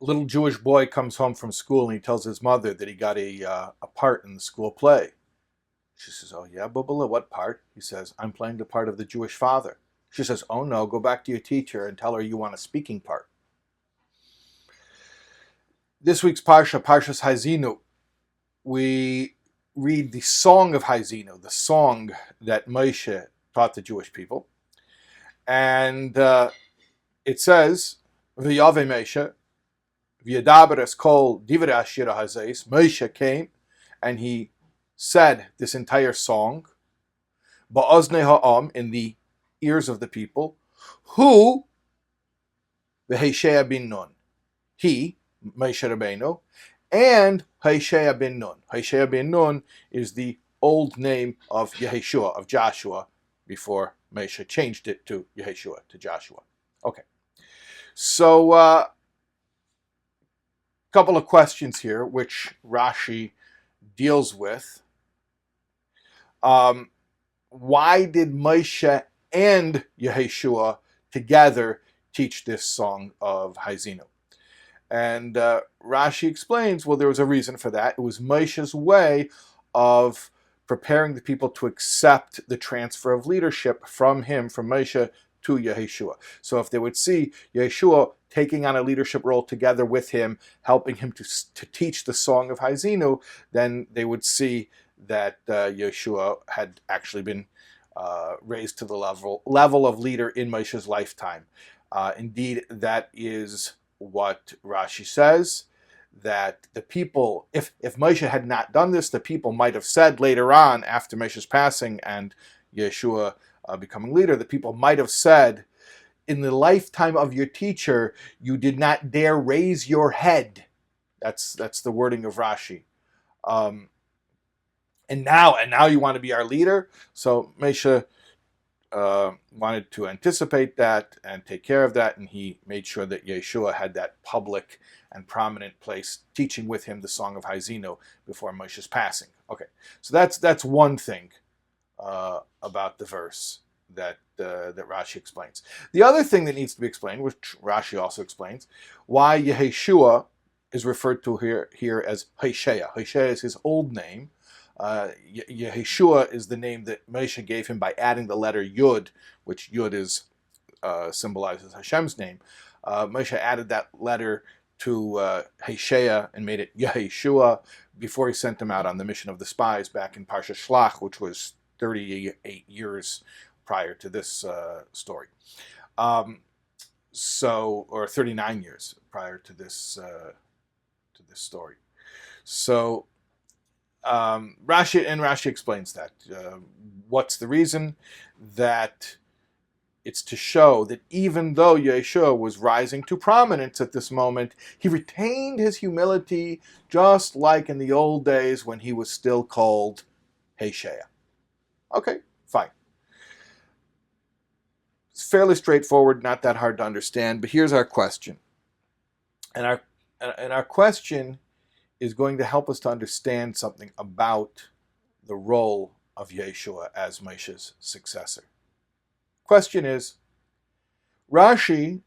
little Jewish boy comes home from school and he tells his mother that he got a part in the school play. She says, "Oh yeah, Bubala, what part?" He says, "I'm playing the part of the Jewish father." She says, "Oh no, go back to your teacher and tell her you want a speaking part." This week's Parsha, Parshas Haazinu, we read the Song of Haazinu, the song that Moshe taught the Jewish people. And it says, V'yave Moshe, v'yadaber es kol divrei hashira hazeis. Moshe came and he said this entire song, ba'oznei ha'am, in the ears of the people, who, v'Hoshea bin Nun, he, Moshe Rabbeinu, and Hoshea bin Nun. Hoshea bin Nun is the old name of Yeshoshua, of Joshua, before Moshe changed it to Yeshoshua, to Joshua. Okay. So, a couple of questions here, which Rashi deals with. Why did Moshe and Yeshoshua together teach this Song of Haazinu? And Rashi explains, well, there was a reason for that. It was Moshe's way of preparing the people to accept the transfer of leadership from him, from Moshe, to Yeshoshua. So if they would see Yeshoshua taking on a leadership role together with him, helping him to teach the Song of Haazinu, then they would see that Yeshoshua had actually been raised to the level of leader in Moshe's lifetime. Indeed, that is what Rashi says, that the people, if Moshe had not done this, the people might have said later on, after Moshe's passing and Yeshua becoming leader, the people might have said, in the lifetime of your teacher, you did not dare raise your head. That's the wording of Rashi. And now you want to be our leader? So Moshe wanted to anticipate that and take care of that, and he made sure that Yeshua had that public and prominent place teaching with him the Song of Haazinu before Moshe's passing. Okay, so that's one thing about the verse that Rashi explains. The other thing that needs to be explained, which Rashi also explains, why Yeshua is referred to here as Hoshea. Hoshea is his old name. Yeshoshua is the name that Moshe gave him by adding the letter Yud, which Yud is symbolizes Hashem's name. Moshe added that letter to Hoshea and made it Yeshua before he sent him out on the mission of the spies back in Parshas Shlach, which was 38 years prior to this story. Or 39 years prior to this story. So Rashi explains that. What's the reason? That it's to show that even though Yeshua was rising to prominence at this moment, he retained his humility just like in the old days when he was still called Hoshea. Okay, fine. It's fairly straightforward, not that hard to understand, but here's our question. And our question is going to help us to understand something about the role of Yeshua as Moshe's successor. Question is, Rashi,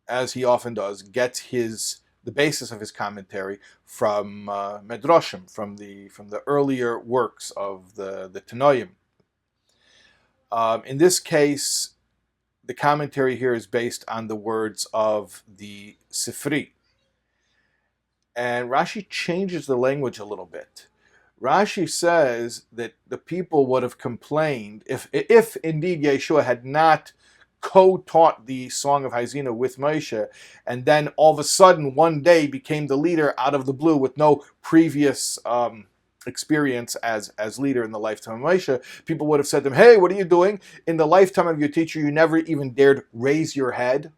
as he often does, gets the basis of his commentary from Medrashim, from the earlier works of the Tanoim. In this case, the commentary here is based on the words of the Sifri. And Rashi changes the language a little bit. Rashi says that the people would have complained if indeed Yeshua had not co-taught the Song of Haazinu with Moshe, and then all of a sudden one day became the leader out of the blue with no previous experience as leader in the lifetime of Moshe. People would have said to him, "Hey, what are you doing? In the lifetime of your teacher, you never even dared raise your head."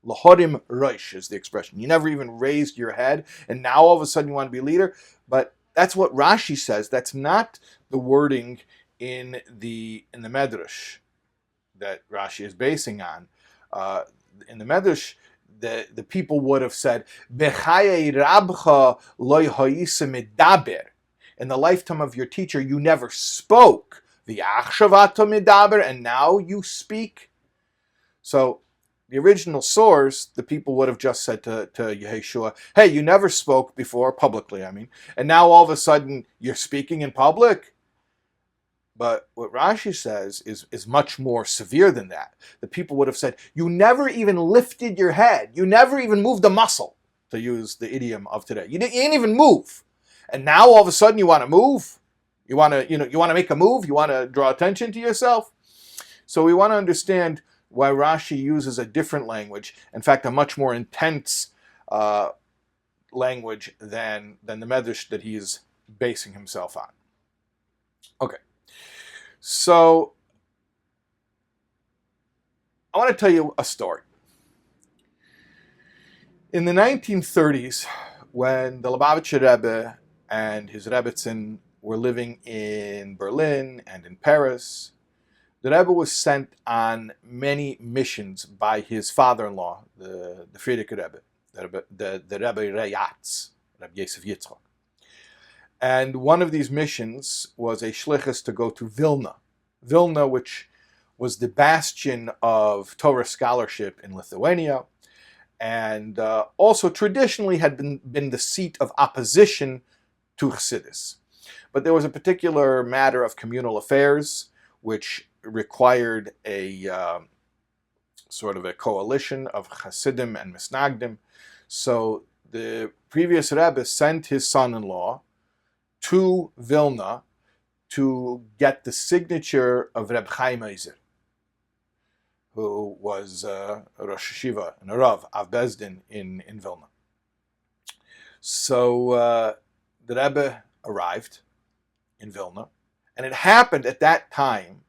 Lahorim roish is the expression. You never even raised your head, and now all of a sudden you want to be a leader. But that's what Rashi says. That's not the wording in the Medrash that Rashi is basing on. In the Medrash, the people would have said, "Bechayei rabcha lo ha'isa medaber." In the lifetime of your teacher, you never spoke. V'achshav ato medaber, and now you speak. So the original source, the people would have just said to Yeshoshua, hey, you never spoke before, publicly, I mean, and now all of a sudden you're speaking in public? But what Rashi says is much more severe than that. The people would have said, you never even lifted your head. You never even moved a muscle, to use the idiom of today. You didn't even move. And now all of a sudden you want to move? You want to make a move? You want to draw attention to yourself? So we want to understand why Rashi uses a different language, in fact, a much more intense language than the Medrash that he is basing himself on. Okay. So, I want to tell you a story. In the 1930s, when the Lubavitcher Rebbe and his Rebbetzin were living in Berlin and in Paris, the Rebbe was sent on many missions by his father-in-law, the Frierdiker Rebbe, the Rebbe Rayatz, Rebbe Yosef Yitzchak. And one of these missions was a shlichus to go to Vilna. Vilna, which was the bastion of Torah scholarship in Lithuania, and also traditionally had been the seat of opposition to Chassidus. But there was a particular matter of communal affairs which required a sort of a coalition of Hasidim and Misnagdim. So the previous Rebbe sent his son-in-law to Vilna to get the signature of Reb Chaim Eiser, who was Rosh Yeshiva and a Rav of Bezdin in Vilna. So the Rebbe arrived in Vilna, and it happened at that time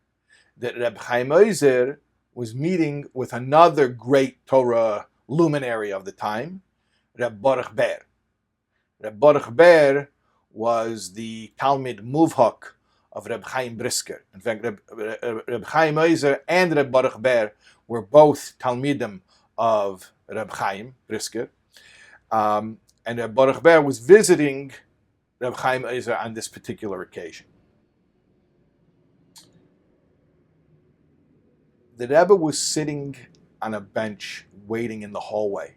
that Reb Chaim Eiser was meeting with another great Torah luminary of the time, Reb Baruch Ber. Reb Baruch Ber was the Talmid Muvhak of Reb Chaim Brisker. In fact, Reb Chaim Eiser and Reb Baruch Ber were both Talmidim of Reb Chaim Brisker. And Reb Baruch Ber was visiting Reb Chaim Eiser on this particular occasion. The Rebbe was sitting on a bench waiting in the hallway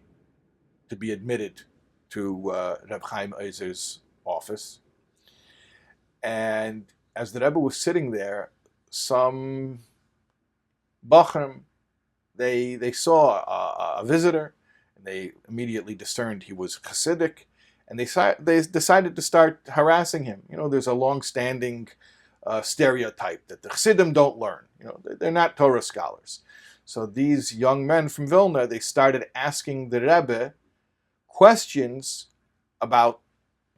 to be admitted to Reb Chaim Eiser's office. And as the Rebbe was sitting there, some Bachrim, they saw a visitor, and they immediately discerned he was Hasidic, and they decided to start harassing him. You know, there's a long-standing stereotype that the Hasidim don't learn. You know, they're not Torah scholars. So these young men from Vilna, they started asking the Rebbe questions about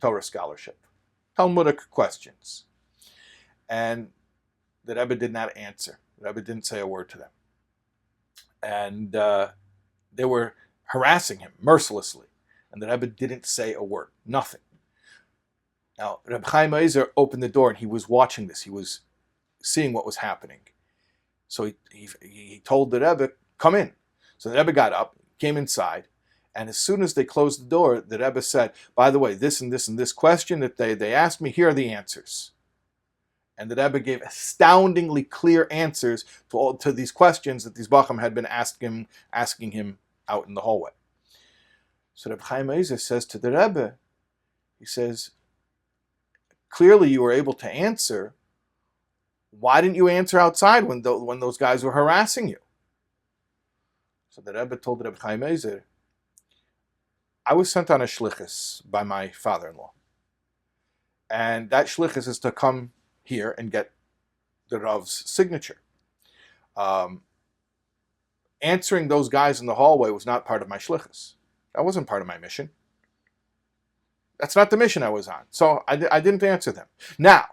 Torah scholarship, Talmudic questions. And the Rebbe did not answer. The Rebbe didn't say a word to them. And they were harassing him mercilessly. And the Rebbe didn't say a word, nothing. Now, Reb Chaim Eiser opened the door and he was watching this. He was seeing what was happening. So he told the Rebbe, come in. So the Rebbe got up, came inside, and as soon as they closed the door, the Rebbe said, by the way, this and this and this question that they asked me, here are the answers. And the Rebbe gave astoundingly clear answers to these questions that these Bacham had been asking him out in the hallway. So Reb Chaim Eiser says to the Rebbe, he says, clearly you were able to answer. Why didn't you answer outside when those guys were harassing you? So the Rebbe told Reb Chaim Eiser, I was sent on a shlichus by my father-in-law. And that shlichus is to come here and get the Rav's signature. Answering those guys in the hallway was not part of my shlichus. That wasn't part of my mission. That's not the mission I was on. So I didn't answer them. Now,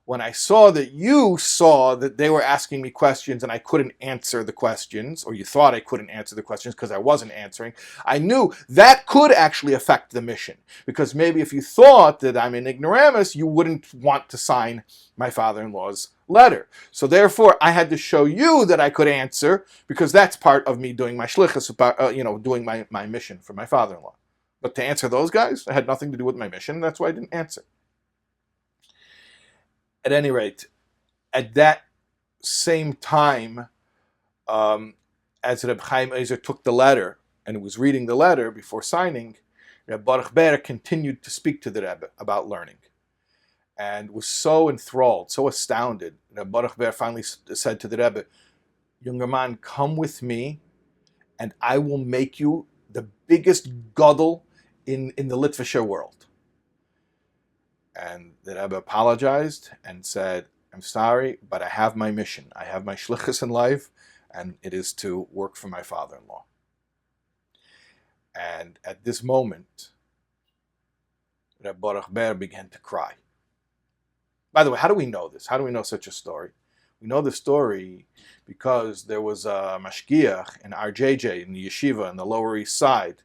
when I saw that you saw that they were asking me questions and I couldn't answer the questions, or you thought I couldn't answer the questions because I wasn't answering, I knew that could actually affect the mission. Because maybe if you thought that I'm an ignoramus, you wouldn't want to sign my father-in-law's letter. So therefore, I had to show you that I could answer, because that's part of me doing my shlichus, doing my mission for my father-in-law. But to answer those guys, it had nothing to do with my mission. That's why I didn't answer. At any rate, at that same time, as Reb Chaim Ezer took the letter and was reading the letter before signing, Reb Baruch Ber continued to speak to the Rebbe about learning, and was so enthralled, so astounded. Reb Baruch Ber finally said to the Rebbe, "Younger man, come with me, and I will make you the biggest gadol in the Litvisher world." And the Rebbe apologized and said, "I'm sorry, but I have my mission. I have my shlichus in life, and it is to work for my father-in-law." And at this moment, Reb Baruch Ber began to cry. By the way, how do we know this? How do we know such a story? We know the story because there was a mashgiach in RJJ, in the yeshiva in the Lower East Side,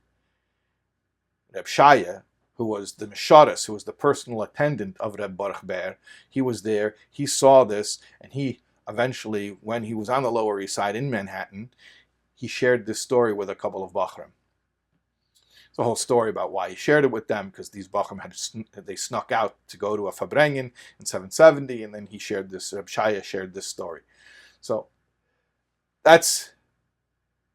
Reb Shaya, who was the misharis, who was the personal attendant of Reb Baruch Ber. He was there, he saw this, and he eventually, when he was on the Lower East Side in Manhattan, he shared this story with a couple of Bachrim. The whole story about why he shared it with them, because these Bachrim they snuck out to go to a Fabrengen in 770, and then he shared this, Reb Shaya shared this story. So that's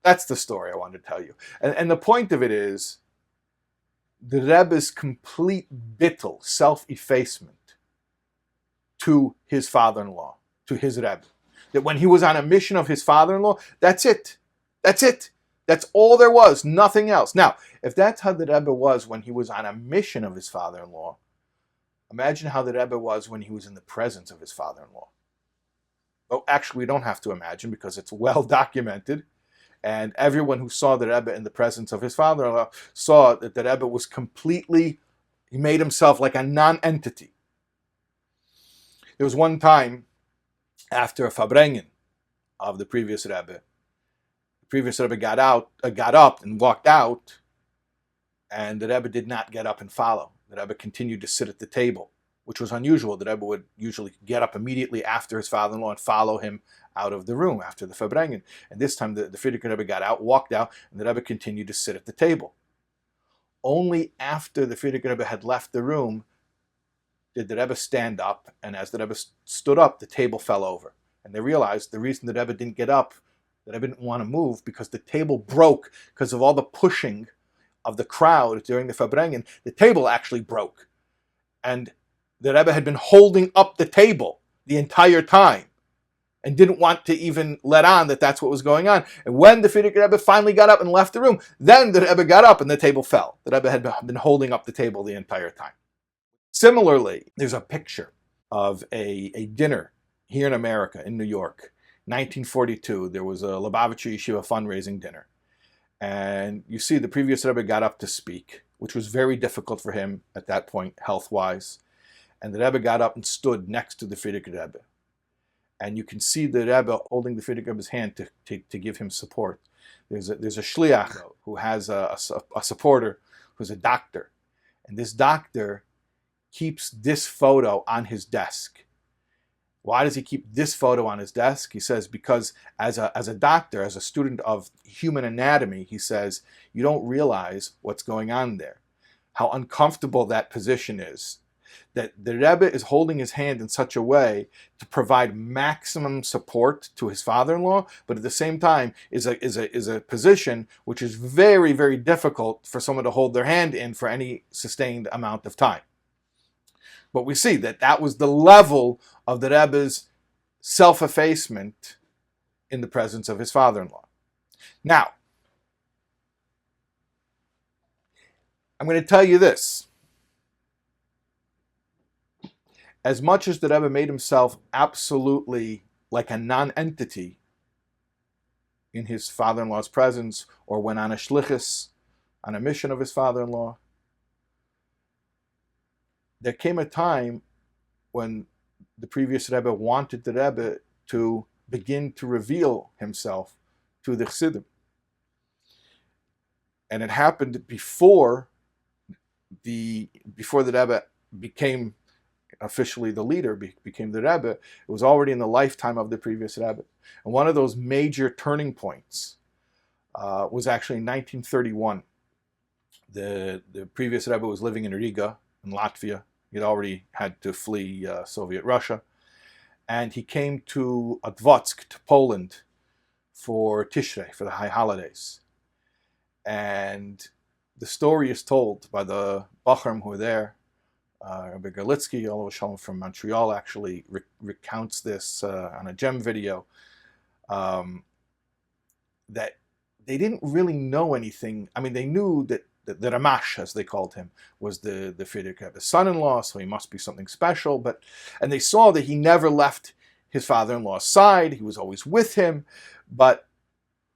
the story I wanted to tell you. And the point of it is, the Rebbe's complete bittul, self-effacement to his father-in-law, to his Rebbe. That when he was on a mission of his father-in-law, that's it. That's it. That's all there was, nothing else. Now, if that's how the Rebbe was when he was on a mission of his father-in-law, imagine how the Rebbe was when he was in the presence of his father-in-law. Well, actually, we don't have to imagine because it's well documented. And everyone who saw the Rebbe in the presence of his father-in-law saw that the Rebbe was completely, he made himself like a non-entity. There was one time after a Fabrengen of the previous Rebbe got up and walked out, and the Rebbe did not get up and follow. The Rebbe continued to sit at the table, which was unusual. The Rebbe would usually get up immediately after his father-in-law and follow him out of the room after the Fabrengen. And this time the Frierdiker Rebbe got out, walked out, and the Rebbe continued to sit at the table. Only after the Frierdiker Rebbe had left the room did the Rebbe stand up, and as the Rebbe stood up, the table fell over. And they realized the reason the Rebbe didn't get up, the Rebbe didn't want to move, because the table broke because of all the pushing of the crowd during the Fabrengen. The table actually broke. And the Rebbe had been holding up the table the entire time and didn't want to even let on that that's what was going on. And when the Frierdiker Rebbe finally got up and left the room, then the Rebbe got up and the table fell. The Rebbe had been holding up the table the entire time. Similarly, there's a picture of a dinner here in America, in New York, 1942. There was a Lubavitcher Yeshiva fundraising dinner. And you see the previous Rebbe got up to speak, which was very difficult for him at that point, health-wise. And the Rebbe got up and stood next to the Frierdiker Rebbe. And you can see the Rebbe holding the Frierdiker Rebbe's hand to give him support. There's a shliach who has a supporter who's a doctor. And this doctor keeps this photo on his desk. Why does he keep this photo on his desk? He says, because as a doctor, as a student of human anatomy, he says, you don't realize what's going on there, how uncomfortable that position is. That the Rebbe is holding his hand in such a way to provide maximum support to his father-in-law, but at the same time is a position which is very, very difficult for someone to hold their hand in for any sustained amount of time. But we see that was the level of the Rebbe's self-effacement in the presence of his father-in-law. Now, I'm going to tell you this. As much as the Rebbe made himself absolutely like a non-entity in his father-in-law's presence, or when on a shlichus, on a mission of his father-in-law, there came a time when the previous Rebbe wanted the Rebbe to begin to reveal himself to the Chassidim. And it happened before the Rebbe became officially the leader, became the Rebbe. It was already in the lifetime of the previous Rebbe. And one of those major turning points was actually in 1931. The previous Rebbe was living in Riga, in Latvia. He'd already had to flee Soviet Russia. And he came to Advotsk, to Poland, for Tishrei, for the high holidays. And the story is told by the Bachrim who were there. Rabbi Galitsky, Olav Shalom from Montreal, actually recounts this on a gem video, that they didn't really know anything. I mean, they knew that the Ramash, as they called him, was the Frierdiker Rebbe's son-in-law, so he must be something special. And they saw that he never left his father-in-law's side. He was always with him, but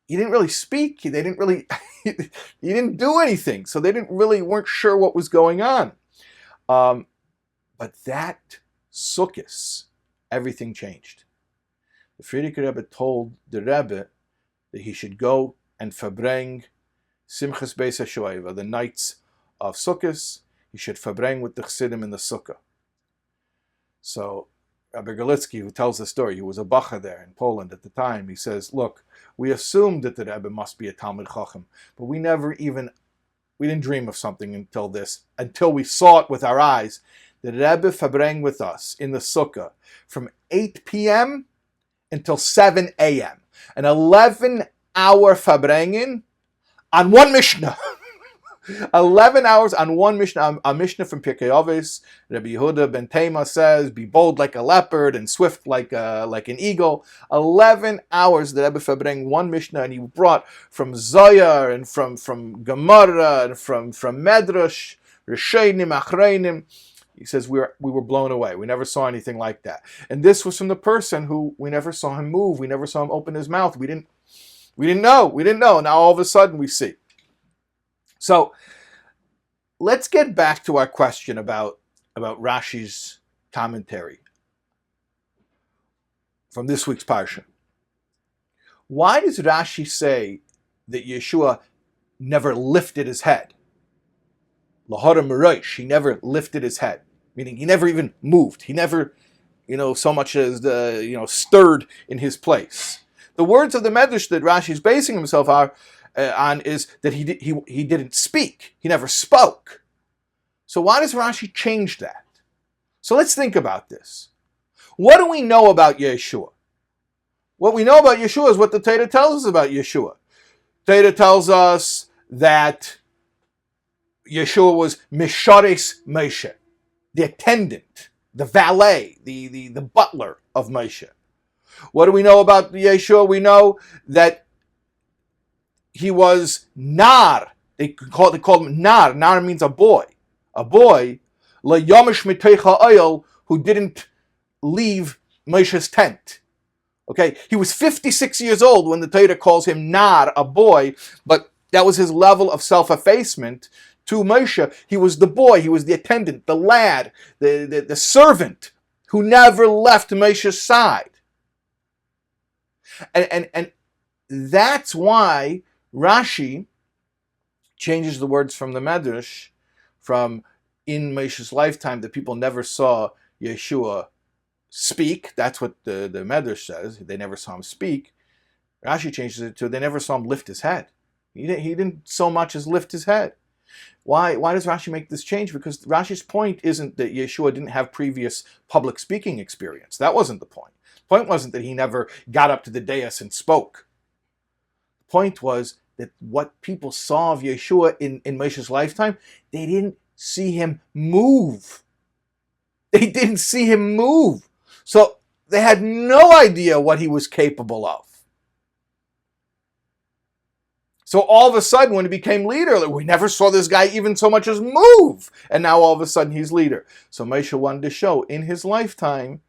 he didn't really speak. They didn't really, he didn't do anything. So they weren't sure what was going on. But that Sukkos, everything changed. The Frierdiker Rebbe told the Rebbe that he should go and verbring Simchas Beis HaShoeva, the nights of Sukkos. He should verbring with the Chassidim in the Sukkah. So Rabbi Galitsky, who tells the story, he was a bacha there in Poland at the time, he says, look, we assumed that the Rebbe must be a Talmid Chacham, but we didn't dream of something until we saw it with our eyes. The Rebbe verbring with us in the Sukkah from 8 p.m. until 7 a.m. An 11-hour verbringen on one Mishnah. 11 hours on one Mishnah. A Mishnah from Pirkei Avos. Rabbi Yehuda ben Tema says, be bold like a leopard and swift like an eagle. 11 hours the Rebbe verbring one Mishnah, and he brought from Zohar and from Gemara and from Medrash, Rishonim, Achreinim. He says we were blown away. We never saw anything like that. And this was from the person who we never saw him move. We never saw him open his mouth. We didn't know. Now all of a sudden we see. So let's get back to our question about Rashi's commentary from this week's Parsha. Why does Rashi say that Yeshua never lifted his head? Lahara Merosh, he never lifted his head, meaning he never even moved. He never, so much as stirred in his place. The words of the Medrash that Rashi is basing himself on is that he didn't speak. He never spoke. So why does Rashi change that? So let's think about this. What do we know about Yeshua? What we know about Yeshua is what the Torah tells us about Yeshua. Torah tells us that Yeshua was Mishares Moshe, the attendant, the valet, the butler of Moshe. What do we know about Yeshua? We know that he was Nar. They called him Nar. Nar means a boy. A boy, LaYamish Miteicha Oyel, who didn't leave Moshe's tent. Okay, he was 56 years old when the Torah calls him Nar, a boy, but that was his level of self-effacement to Moshe. He was the boy, he was the attendant, the lad, the servant who never left Moshe's side. And that's why Rashi changes the words from the Medrash from in Moshe's lifetime that people never saw Yeshua speak. That's what the Medrash says. They never saw him speak. Rashi changes it to they never saw him lift his head. He didn't so much as lift his head. Why does Rashi make this change? Because Rashi's point isn't that Yeshua didn't have previous public speaking experience. That wasn't the point. The point wasn't that he never got up to the dais and spoke. The point was that what people saw of Yeshua in Moshe's lifetime, they didn't see him move. They didn't see him move. So they had no idea what he was capable of. So all of a sudden, when he became leader, we never saw this guy even so much as move. And now all of a sudden he's leader. So Moshe wanted to show in his lifetime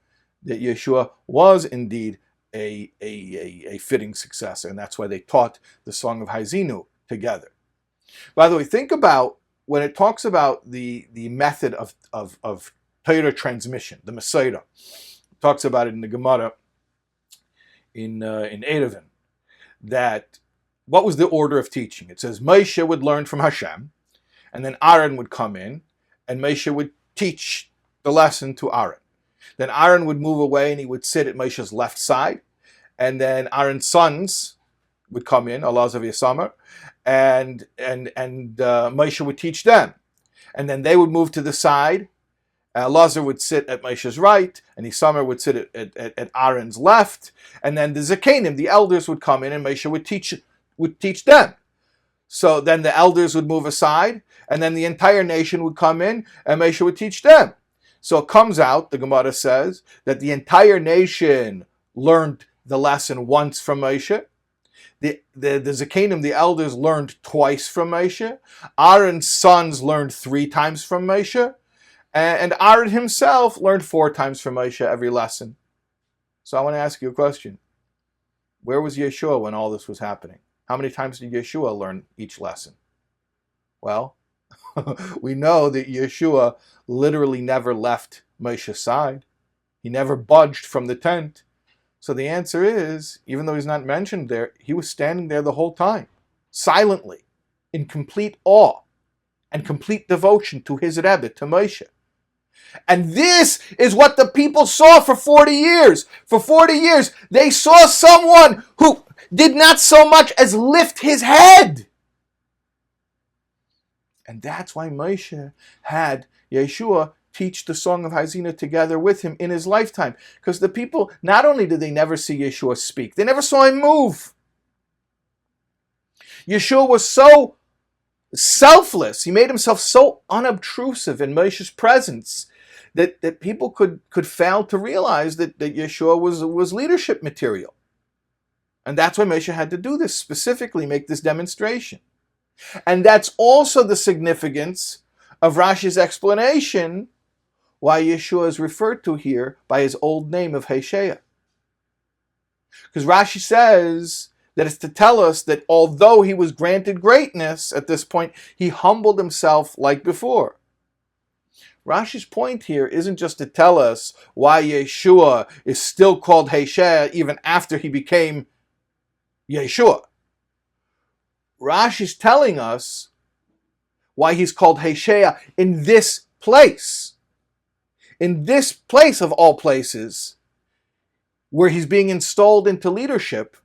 that Yeshua was indeed a fitting successor. And that's why they taught the Song of Haazinu together. By the way, think about when it talks about the method of Torah transmission, the Messiah. It talks about it in the Gemara in Erevin, that what was the order of teaching? It says Moshe would learn from Hashem, and then Aaron would come in, and Moshe would teach the lesson to Aaron. Then Aaron would move away, and he would sit at Moshe's left side, and then Aaron's sons would come in, Elazar v'Isamar, and Moshe would teach them. And then they would move to the side, Elazar would sit at Moshe's right, and Isamar would sit at Aaron's left, and then the Zakenim, the elders, would come in, and Moshe would teach them. So then the elders would move aside, and then the entire nation would come in, and Moshe would teach them. So it comes out, the Gemara says, that the entire nation learned the lesson once from Moshe. The Zakenim, the elders, learned twice from Moshe. Aaron's sons learned 3 times from Moshe. And Aaron himself learned 4 times from Moshe every lesson. So I want to ask you a question. Where was Yeshua when all this was happening? How many times did Yeshua learn each lesson? Well, we know that Yeshua literally never left Moshe's side. He never budged from the tent. So the answer is, even though he's not mentioned there, he was standing there the whole time, silently, in complete awe and complete devotion to his Rebbe, to Moshe. And this is what the people saw for 40 years. For 40 years, they saw someone who did not so much as lift his head. And that's why Moshe had Yeshua teach the Song of Haazinu together with him in his lifetime. Because the people, not only did they never see Yeshua speak, they never saw him move. Yeshua was so selfless, he made himself so unobtrusive in Moshe's presence that people could fail to realize that Yeshua was leadership material. And that's why Moshe had to do this, specifically make this demonstration. And that's also the significance of Rashi's explanation why Yeshua is referred to here by his old name of Heshea. Because Rashi says that it's to tell us that although he was granted greatness at this point, he humbled himself like before. Rashi's point here isn't just to tell us why Yeshua is still called Heshea even after he became Yeshua. Rashi's telling us why he's called Heshea in this place. In this place of all places, where he's being installed into leadership,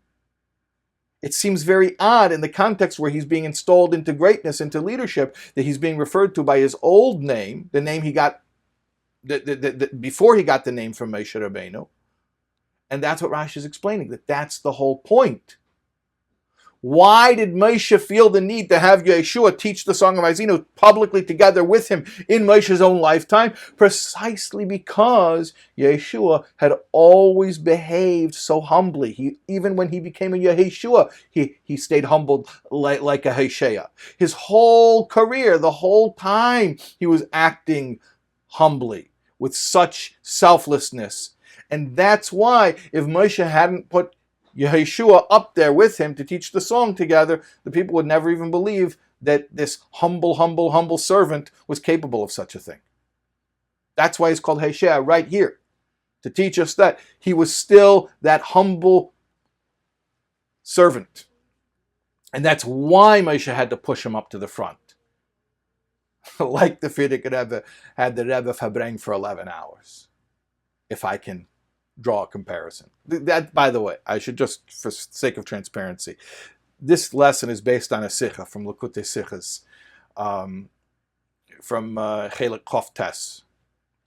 it seems very odd in the context where he's being installed into greatness, into leadership, that he's being referred to by his old name, the name he got before he got the name from Moshe Rabbeinu. And that's what Rashi is explaining, that that's the whole point. Why did Moshe feel the need to have Yeshua teach the Song of Haazinu publicly together with him in Moshe's own lifetime? Precisely because Yeshua had always behaved so humbly. Even when he became a Yeshoshua, he stayed humbled like a Heshea. His whole career, the whole time, he was acting humbly with such selflessness. And that's why if Moshe hadn't put Yeshua up there with him to teach the song together, the people would never even believe that this humble servant was capable of such a thing. That's why he's called Heshea right here, to teach us that he was still that humble servant. And that's why Moshe had to push him up to the front. Like the Frierdiker Rebbe had the Rebbe Verbreng for 11 hours. If I can draw a comparison. That, by the way, I should just, for sake of transparency, this lesson is based on a Sicha from Likkutei Sichos, from Chelik Chof Tes,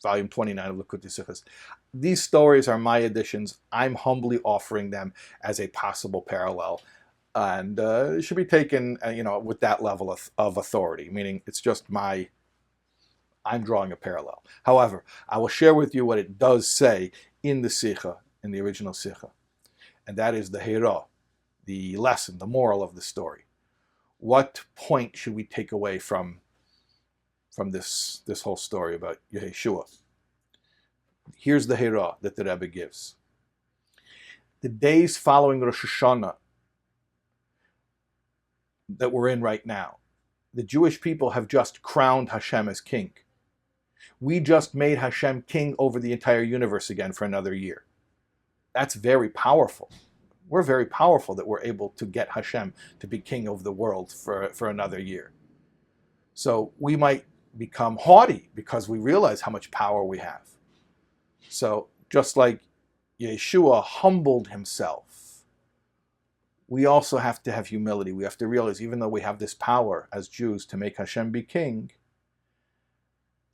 volume 29 of Likkutei Sichos. These stories are my additions. I'm humbly offering them as a possible parallel, and it should be taken, with that level of authority. Meaning, it's just I'm drawing a parallel. However, I will share with you what it does say in the Sicha, in the original Sicha. And that is the Hera, the lesson, the moral of the story. What point should we take away from this whole story about Yeshua? Here's the Hera that the Rebbe gives. The days following Rosh Hashanah that we're in right now, the Jewish people have just crowned Hashem as king. We just made Hashem king over the entire universe again for another year. That's very powerful. We're very powerful that we're able to get Hashem to be king of the world for another year. So we might become haughty because we realize how much power we have. So just like Yeshua humbled himself, we also have to have humility. We have to realize, even though we have this power as Jews to make Hashem be king,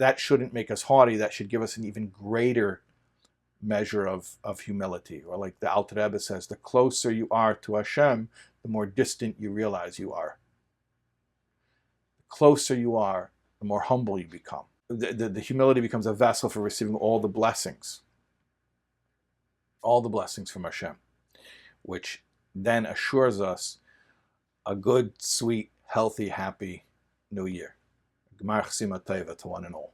that shouldn't make us haughty. That should give us an even greater measure of humility. Or like the Alter Rebbe says, the closer you are to Hashem, the more distant you realize you are. The closer you are, the more humble you become. The humility becomes a vessel for receiving all the blessings from Hashem, which then assures us a good, sweet, healthy, happy New Year. Gmar Chesima Tova to one and all.